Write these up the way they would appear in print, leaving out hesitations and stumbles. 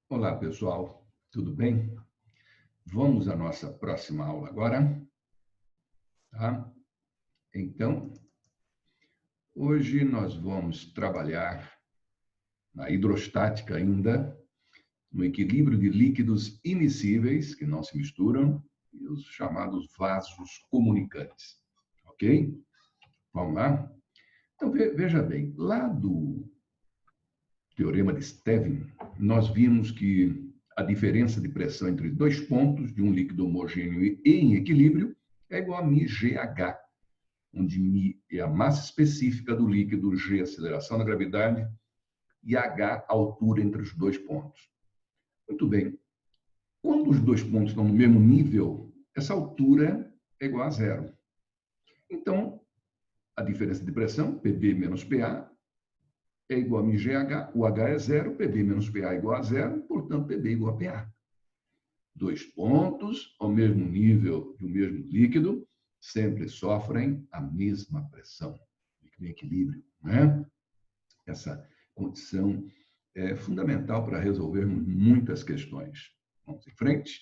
Olá, pessoal, tudo bem? Vamos à nossa próxima aula agora, tá? Então, hoje nós vamos trabalhar na hidrostática ainda, no equilíbrio de líquidos immiscíveis, que não se misturam, e os chamados vasos comunicantes, ok? Vamos lá? Então, veja bem, lá do Teorema de Stevin, nós vimos que a diferença de pressão entre dois pontos de um líquido homogêneo e em equilíbrio é igual a μgh, onde μ é a massa específica do líquido, g a aceleração da gravidade e h a altura entre os dois pontos. Muito bem. Quando os dois pontos estão no mesmo nível, essa altura é igual a zero. Então, a diferença de pressão, PB menos PA, é igual a μgh, o H é zero, PB menos PA é igual a zero, portanto, PB é igual a PA. Dois pontos ao mesmo nível de um mesmo líquido sempre sofrem a mesma pressão, em equilíbrio, né? Essa condição é fundamental para resolvermos muitas questões. Vamos em frente?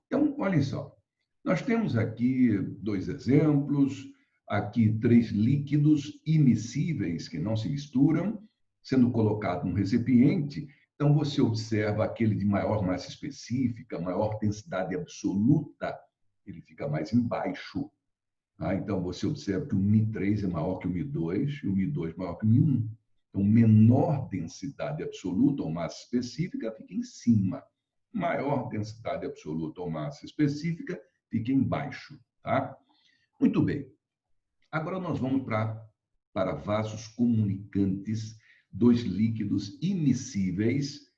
Então, olhem só. Nós temos aqui dois exemplos, aqui três líquidos immiscíveis que não se misturam, sendo colocado num recipiente. Então, você observa aquele de maior massa específica, maior densidade absoluta, ele fica mais embaixo. Então, você observa que o Mi3 é maior que o Mi2 e o Mi2 maior que o Mi1. Então, menor densidade absoluta ou massa específica fica em cima. Maior densidade absoluta ou massa específica fica embaixo. Tá? Muito bem. Agora nós vamos para vasos comunicantes, dois líquidos immiscíveis,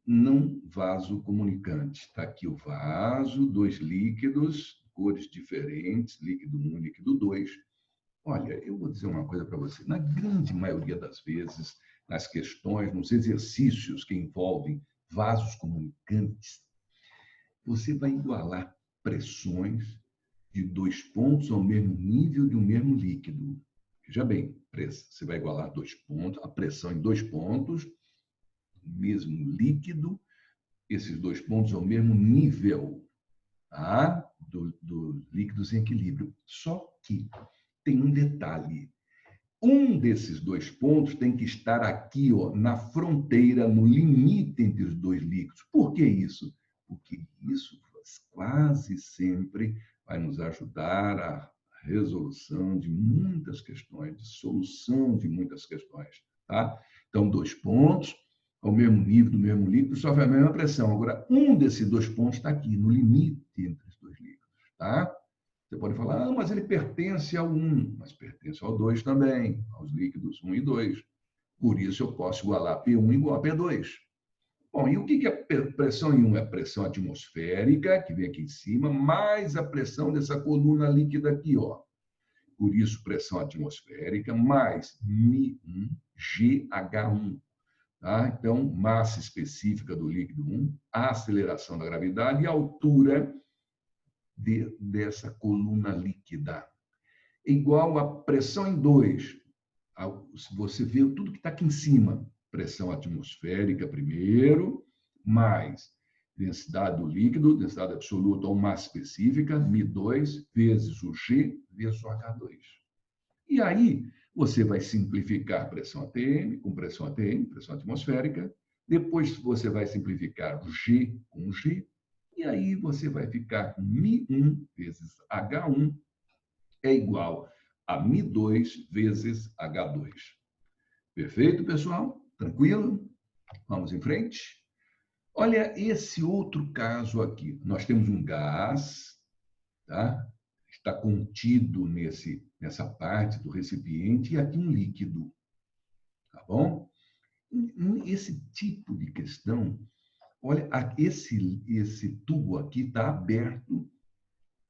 não vaso comunicante. Está aqui o vaso, dois líquidos, cores diferentes, líquido 1 e líquido 2. Olha, eu vou dizer uma coisa para você. Na grande maioria das vezes, nas questões, nos exercícios que envolvem vasos comunicantes, você vai igualar pressões de dois pontos ao mesmo nível de um mesmo líquido. Veja bem, você vai igualar dois pontos, a pressão em dois pontos, mesmo líquido, esses dois pontos ao mesmo nível, tá? do líquidos em equilíbrio. Só que tem um detalhe. Um desses dois pontos tem que estar aqui, ó, na fronteira, no limite entre os dois líquidos. Por que isso? Porque isso quase sempre vai nos ajudar a resolução de muitas questões, de solução de muitas questões. Tá? Então, dois pontos, ao mesmo nível do mesmo líquido, sofrem a mesma pressão. Agora, um desses dois pontos está aqui, no limite entre os dois líquidos. Tá? Você pode falar, mas ele pertence ao 1, mas pertence ao 2 também, aos líquidos 1 e 2. Por isso, eu posso igualar P1 igual a P2. Bom, e o que é pressão em 1? É a pressão atmosférica, que vem aqui em cima, mais a pressão dessa coluna líquida aqui, ó. Por isso, pressão atmosférica mais μ1 GH1. Tá? Então, massa específica do líquido 1, a aceleração da gravidade e a altura dessa coluna líquida. Igual a pressão em 2. Você vê tudo que está aqui em cima. Pressão atmosférica primeiro, mais densidade do líquido, densidade absoluta ou massa específica, μ2, vezes o G, vezes o H2. E aí, você vai simplificar pressão ATM com pressão ATM, pressão atmosférica. Depois, você vai simplificar o G com G. E aí, você vai ficar com μ1 vezes H1 é igual a μ2 vezes H2. Perfeito, pessoal? Tranquilo? Vamos em frente? Olha esse outro caso aqui. Nós temos um gás, tá? Está contido nessa parte do recipiente e aqui um líquido, tá bom? Esse tipo de questão, olha, esse tubo aqui está aberto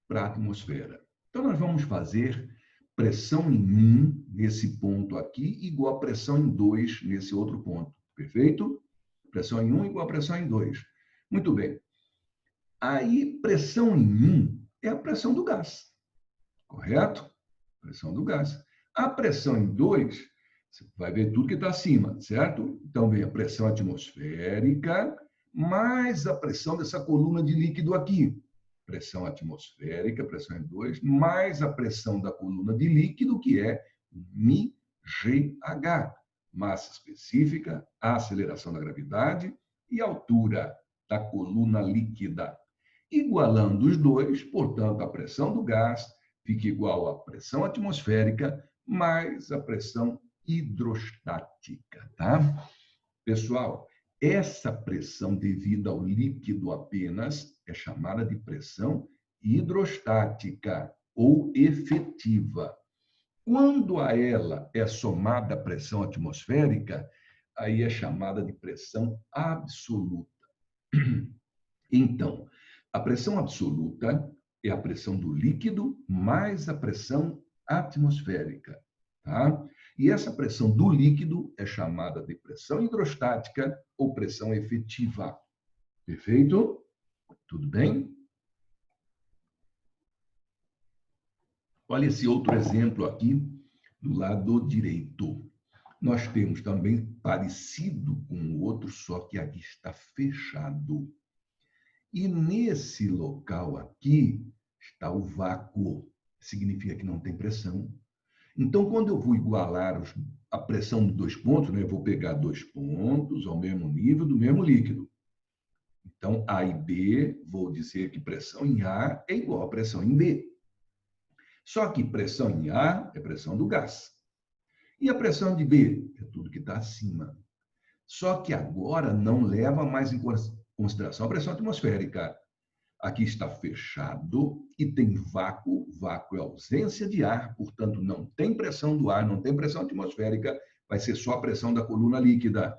para a atmosfera. Então, nós vamos fazer pressão em 1 nesse ponto aqui igual a pressão em 2 nesse outro ponto. Perfeito? Pressão em 1 igual a pressão em 2. Muito bem. Aí, pressão em 1 é a pressão do gás. Correto? Pressão do gás. A pressão em 2, você vai ver tudo que está acima, certo? Então, vem a pressão atmosférica mais a pressão dessa coluna de líquido aqui. Pressão atmosférica, pressão N2, mais a pressão da coluna de líquido, que é μgh, massa específica, a aceleração da gravidade e altura da coluna líquida. Igualando os dois, portanto, a pressão do gás fica igual à pressão atmosférica mais a pressão hidrostática, tá? Pessoal, essa pressão devida ao líquido apenas é chamada de pressão hidrostática ou efetiva. Quando a ela é somada a pressão atmosférica, aí é chamada de pressão absoluta. Então, a pressão absoluta é a pressão do líquido mais a pressão atmosférica, tá? E essa pressão do líquido é chamada de pressão hidrostática ou pressão efetiva. Perfeito? Tudo bem? Olha esse outro exemplo aqui do lado direito. Nós temos também parecido com o outro, só que aqui está fechado. E nesse local aqui está o vácuo, significa que não tem pressão. Então, quando eu vou igualar a pressão de 2 pontos, né, eu vou pegar 2 pontos ao mesmo nível do mesmo líquido. Então, A e B, vou dizer que pressão em A é igual a pressão em B. Só que pressão em A é pressão do gás. E a pressão de B é tudo que está acima. Só que agora não leva mais em consideração a pressão atmosférica. Aqui está fechado e tem vácuo. Vácuo é ausência de ar, portanto, não tem pressão do ar, não tem pressão atmosférica, vai ser só a pressão da coluna líquida.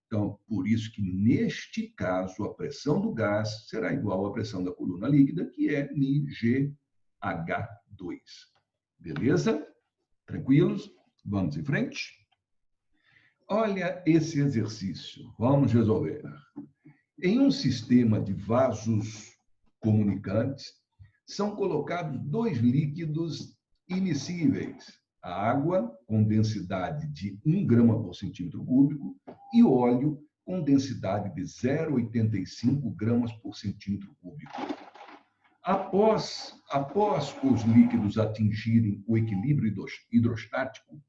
Então, por isso que, neste caso, a pressão do gás será igual à pressão da coluna líquida, que é μgh2. Beleza? Tranquilos? Vamos em frente? Olha esse exercício. Vamos resolver. Em um sistema de vasos comunicantes, são colocados 2 líquidos immiscíveis, a água com densidade de 1 grama por centímetro cúbico e óleo com densidade de 0,85 gramas por centímetro cúbico. Após os líquidos atingirem o equilíbrio hidrostático,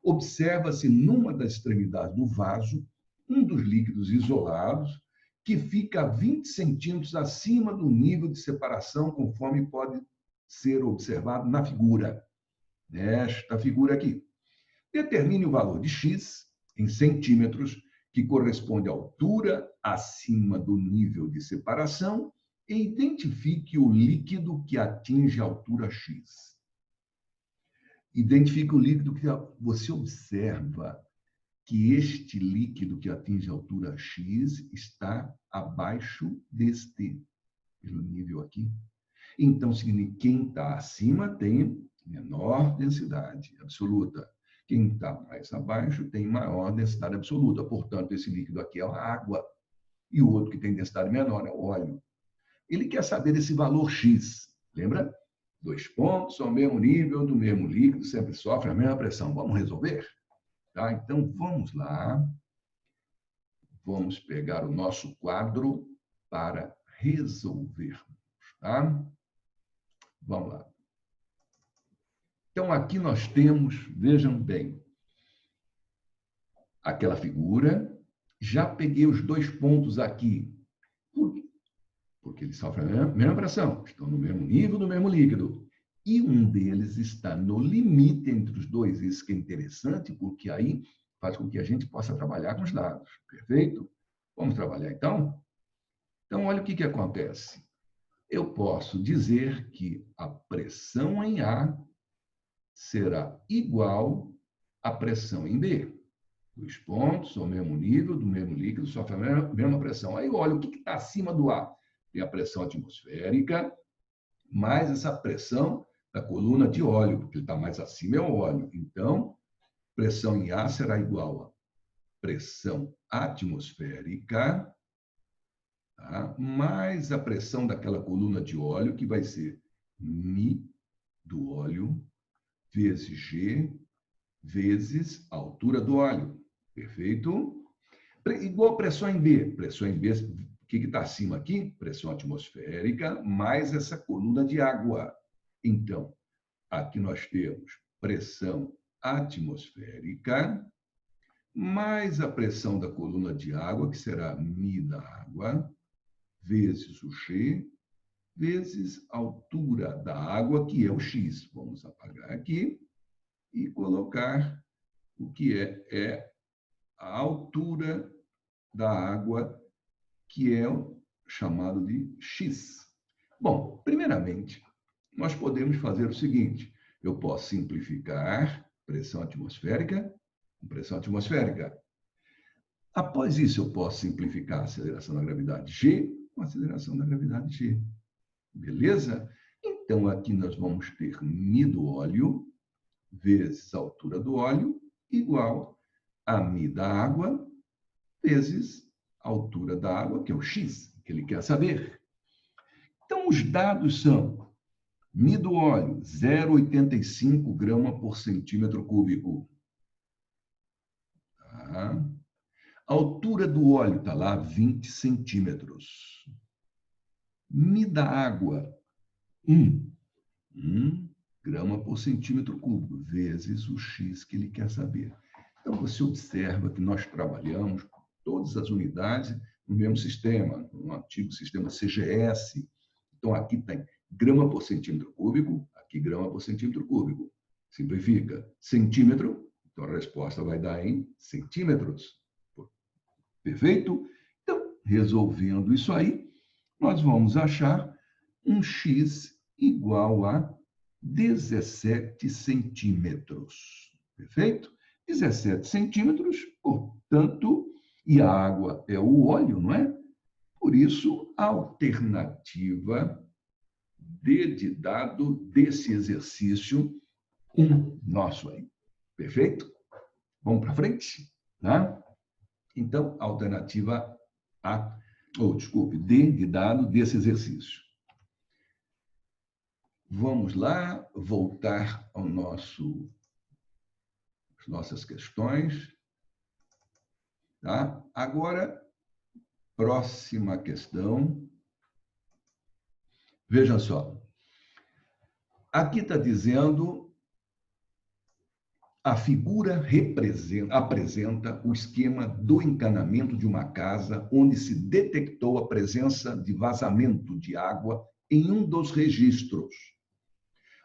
observa-se numa das extremidades do vaso um dos líquidos isolados que fica a 20 centímetros acima do nível de separação, conforme pode ser observado na figura. Nesta figura aqui. Determine o valor de x em centímetros, que corresponde à altura acima do nível de separação, e identifique o líquido que atinge a altura x. Identifique o líquido que você observa que este líquido que atinge a altura x está abaixo deste, pelo nível aqui. Então, significa que quem está acima tem menor densidade absoluta. Quem está mais abaixo tem maior densidade absoluta. Portanto, esse líquido aqui é a água. E o outro que tem densidade menor é o óleo. Ele quer saber esse valor x. Lembra? 2 pontos ao mesmo nível do mesmo líquido sempre sofrem a mesma pressão. Vamos resolver? Tá? Então, vamos lá. Vamos pegar o nosso quadro para resolvermos. Tá? Vamos lá. Então, aqui nós temos, vejam bem, aquela figura. Já peguei os 2 pontos aqui. Por quê? Porque eles sofrem a mesma pressão, estão no mesmo nível do mesmo líquido. E um deles está no limite entre os dois. Isso que é interessante, porque aí faz com que a gente possa trabalhar com os dados. Perfeito? Vamos trabalhar, então? Então, olha o que acontece. Eu posso dizer que a pressão em A será igual à pressão em B. 2 pontos ao mesmo nível, do mesmo líquido, sofrem a mesma pressão. Aí, olha, o que está acima do A? Tem a pressão atmosférica, mais essa pressão da coluna de óleo, porque ele está mais acima é o óleo. Então, pressão em A será igual a pressão atmosférica, tá? Mais a pressão daquela coluna de óleo, que vai ser μ do óleo, vezes G, vezes a altura do óleo. Perfeito? Igual pressão em B. Pressão em B, o que está acima aqui? Pressão atmosférica mais essa coluna de água. Então, aqui nós temos pressão atmosférica mais a pressão da coluna de água, que será μ da água, vezes o G, vezes a altura da água, que é o X. Vamos apagar aqui e colocar o que é a altura da água, que é o chamado de X. Bom, primeiramente, nós podemos fazer o seguinte: eu posso simplificar pressão atmosférica com pressão atmosférica. Após isso, eu posso simplificar a aceleração da gravidade G com a aceleração da gravidade G. Beleza? Então, aqui nós vamos ter μ do óleo vezes a altura do óleo igual a μ da água vezes a altura da água, que é o X, que ele quer saber. Então, os dados são μ do óleo, 0,85 grama por centímetro cúbico. Tá? A altura do óleo está lá, 20 centímetros. μ da água, 1 grama por centímetro cúbico, vezes o X que ele quer saber. Então, você observa que nós trabalhamos com todas as unidades no mesmo sistema, no antigo sistema CGS. Então, aqui tem grama por centímetro cúbico, aqui grama por centímetro cúbico. Simplifica. Centímetro, então a resposta vai dar em centímetros. Perfeito? Então, resolvendo isso aí, nós vamos achar um X igual a 17 centímetros. Perfeito? 17 centímetros, portanto, e a água é o óleo, não é? Por isso, a alternativa D de dado desse exercício 1 nosso aí. Perfeito? Vamos para frente? Tá? Então, alternativa A, D de dado desse exercício. Vamos lá, voltar ao às nossas questões. Tá? Agora, próxima questão. Veja só. Aqui está dizendo, a figura apresenta o esquema do encanamento de uma casa onde se detectou a presença de vazamento de água em um dos registros.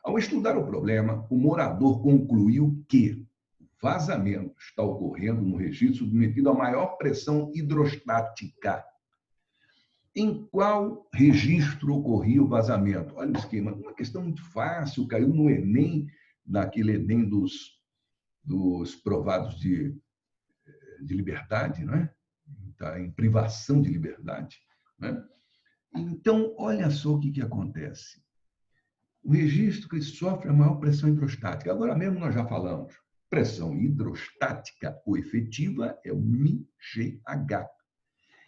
Ao estudar o problema, o morador concluiu que o vazamento está ocorrendo no registro submetido à maior pressão hidrostática. Em qual registro ocorria o vazamento? Olha o esquema, uma questão muito fácil, caiu no Enem, naquele Enem dos provados de liberdade, não é? Tá em privação de liberdade. Não é? Então, olha só o que acontece. O registro que sofre a maior pressão hidrostática. Agora mesmo nós já falamos. Pressão hidrostática ou efetiva é o μGH.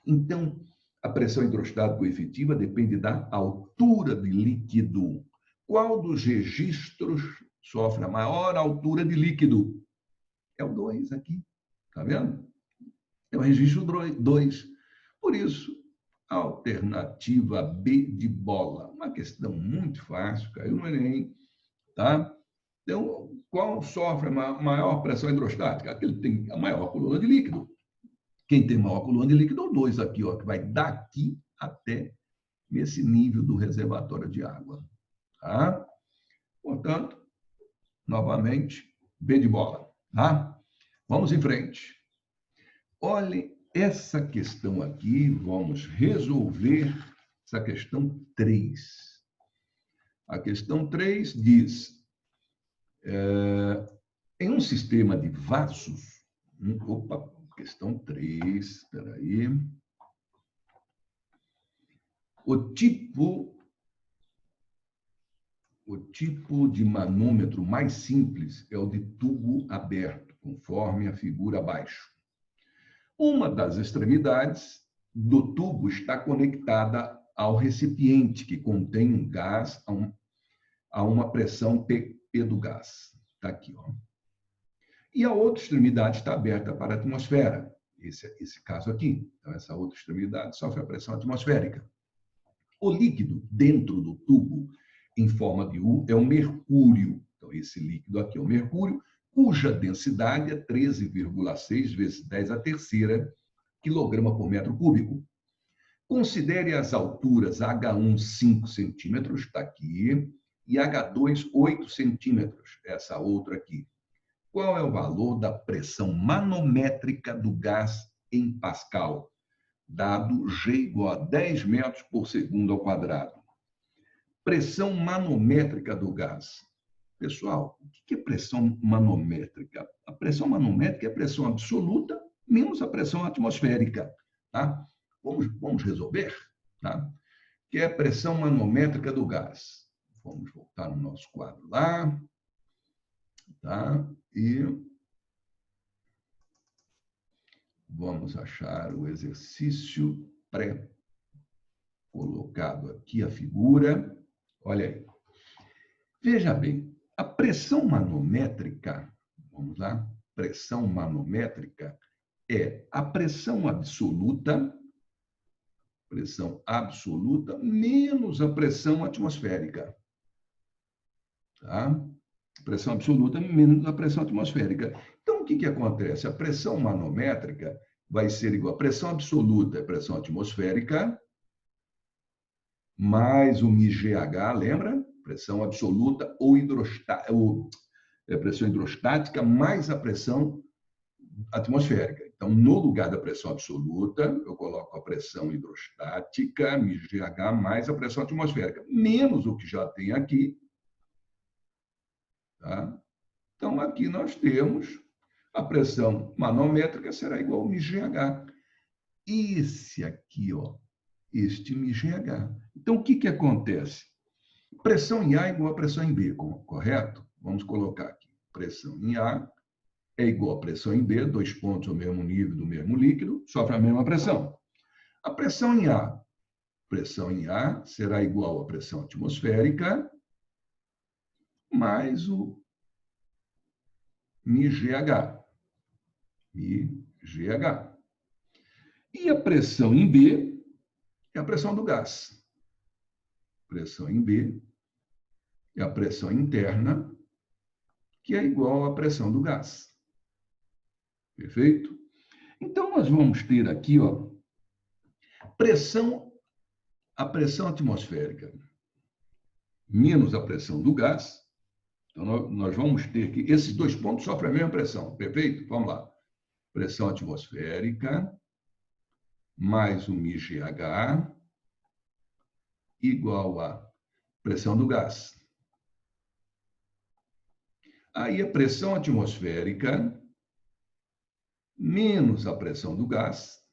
Então, a pressão hidrostática ou efetiva depende da altura de líquido. Qual dos registros sofre a maior altura de líquido? É o 2 aqui. Está vendo? É o registro 2. Por isso, alternativa B de bola. Uma questão muito fácil, caiu no Enem. Tá? Então, qual sofre a maior pressão hidrostática? Aquele que tem a maior coluna de líquido. Quem tem maior coluna de líquido é o 2 aqui, ó, que vai daqui até nesse nível do reservatório de água. Tá? Portanto, novamente, B de bola. Tá? Vamos em frente. Olhe essa questão aqui, vamos resolver essa questão 3. A questão 3 diz, em um sistema de vasos, questão 3, espera aí. O tipo de manômetro mais simples é o de tubo aberto, conforme a figura abaixo. Uma das extremidades do tubo está conectada ao recipiente, que contém um gás a uma pressão P do gás. Está aqui, ó. E a outra extremidade está aberta para a atmosfera. esse caso aqui. Então, essa outra extremidade sofre a pressão atmosférica. O líquido dentro do tubo, em forma de U, é o mercúrio. Então, esse líquido aqui é o mercúrio, cuja densidade é 13,6 vezes 10 a terceira quilograma por metro cúbico. Considere as alturas H1, 5 centímetros, está aqui, e H2, 8 centímetros, essa outra aqui. Qual é o valor da pressão manométrica do gás em Pascal? Dado G igual a 10 metros por segundo ao quadrado. Pressão manométrica do gás. Pessoal, o que é pressão manométrica? A pressão manométrica é a pressão absoluta menos a pressão atmosférica. Tá? Vamos resolver? Tá? Que é a pressão manométrica do gás. Vamos voltar no nosso quadro lá. Tá? E vamos achar o exercício pré-colocado aqui, a figura. Olha aí. Veja bem, a pressão manométrica, vamos lá, pressão manométrica é a pressão absoluta menos a pressão atmosférica. Tá? Pressão absoluta menos a pressão atmosférica. Então, o que acontece? A pressão manométrica vai ser igual a pressão absoluta, pressão atmosférica, mais o μGH, lembra? Pressão absoluta ou pressão hidrostática mais a pressão atmosférica. Então, no lugar da pressão absoluta, eu coloco a pressão hidrostática, μGH, mais a pressão atmosférica, menos o que já tem aqui. Tá? Então, aqui nós temos a pressão manométrica será igual ao μGH. Esse aqui, ó, este μGH. Então, o que acontece? Pressão em A é igual a pressão em B, correto? Vamos colocar aqui. Pressão em A é igual a pressão em B, 2 pontos ao mesmo nível do mesmo líquido, sofre a mesma pressão. A pressão em A será igual à pressão atmosférica mais o μGH. E a pressão em B é a pressão do gás. Pressão em B é a pressão interna, que é igual à pressão do gás. Perfeito? Então, nós vamos ter aqui, ó, a pressão atmosférica menos a pressão do gás. Então, nós vamos ter que... Esses dois pontos sofrem a mesma pressão. Perfeito? Vamos lá. Pressão atmosférica mais o μGH igual a pressão do gás. Aí a pressão atmosférica menos a pressão do gás,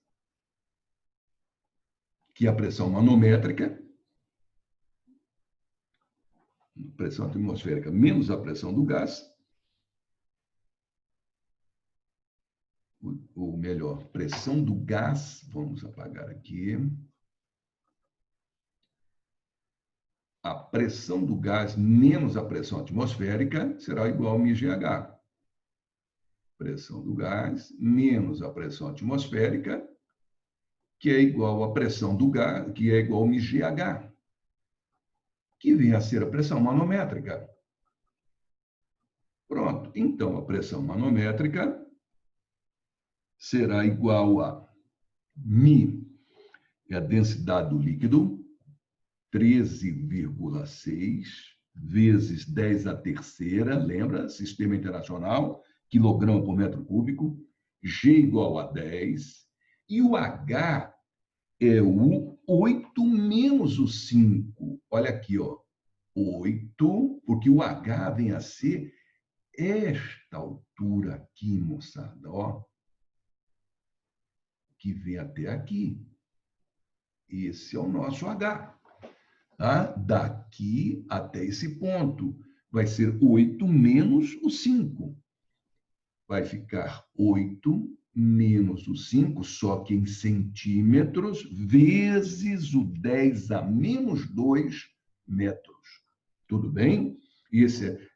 que é a pressão manométrica, pressão atmosférica menos a pressão do gás, ou melhor, pressão do gás, vamos apagar aqui. A pressão do gás menos a pressão atmosférica será igual ao μGH. Pressão do gás menos a pressão atmosférica, que é igual à pressão do gás, que é igual ao μGH, que vem a ser a pressão manométrica. Pronto. Então, a pressão manométrica será igual a μ, é a densidade do líquido, 13,6 vezes 10 a terceira, lembra? Sistema internacional, quilograma por metro cúbico, G igual a 10, e o H é o 8 menos o 5. Olha aqui, ó, 8, porque o H vem a ser esta altura aqui, moçada, ó, que vem até aqui. Esse é o nosso H. Tá? Daqui até esse ponto vai ser 8 menos o 5. Vai ficar 8 menos o 5, só que em centímetros, vezes o 10 a menos 2 metros. Tudo bem?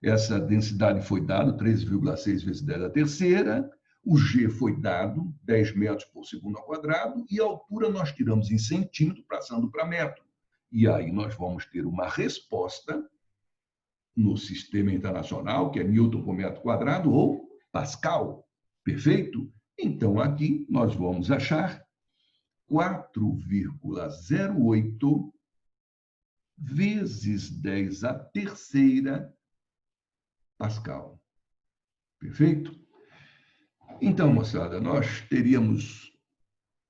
Essa densidade foi dada, 13,6 vezes 10 a terceira. O G foi dado, 10 metros por segundo ao quadrado, e a altura nós tiramos em centímetro, passando para metro. E aí nós vamos ter uma resposta no sistema internacional, que é Newton por metro quadrado, ou Pascal. Perfeito? Então, aqui nós vamos achar 4,08 vezes 10 à terceira Pascal. Perfeito? Então, moçada, nós teríamos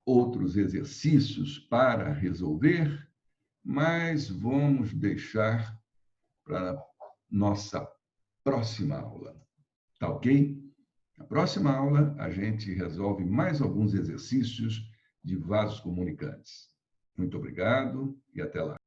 outros exercícios para resolver, mas vamos deixar para a nossa próxima aula. Tá ok? Na próxima aula, a gente resolve mais alguns exercícios de vasos comunicantes. Muito obrigado e até lá.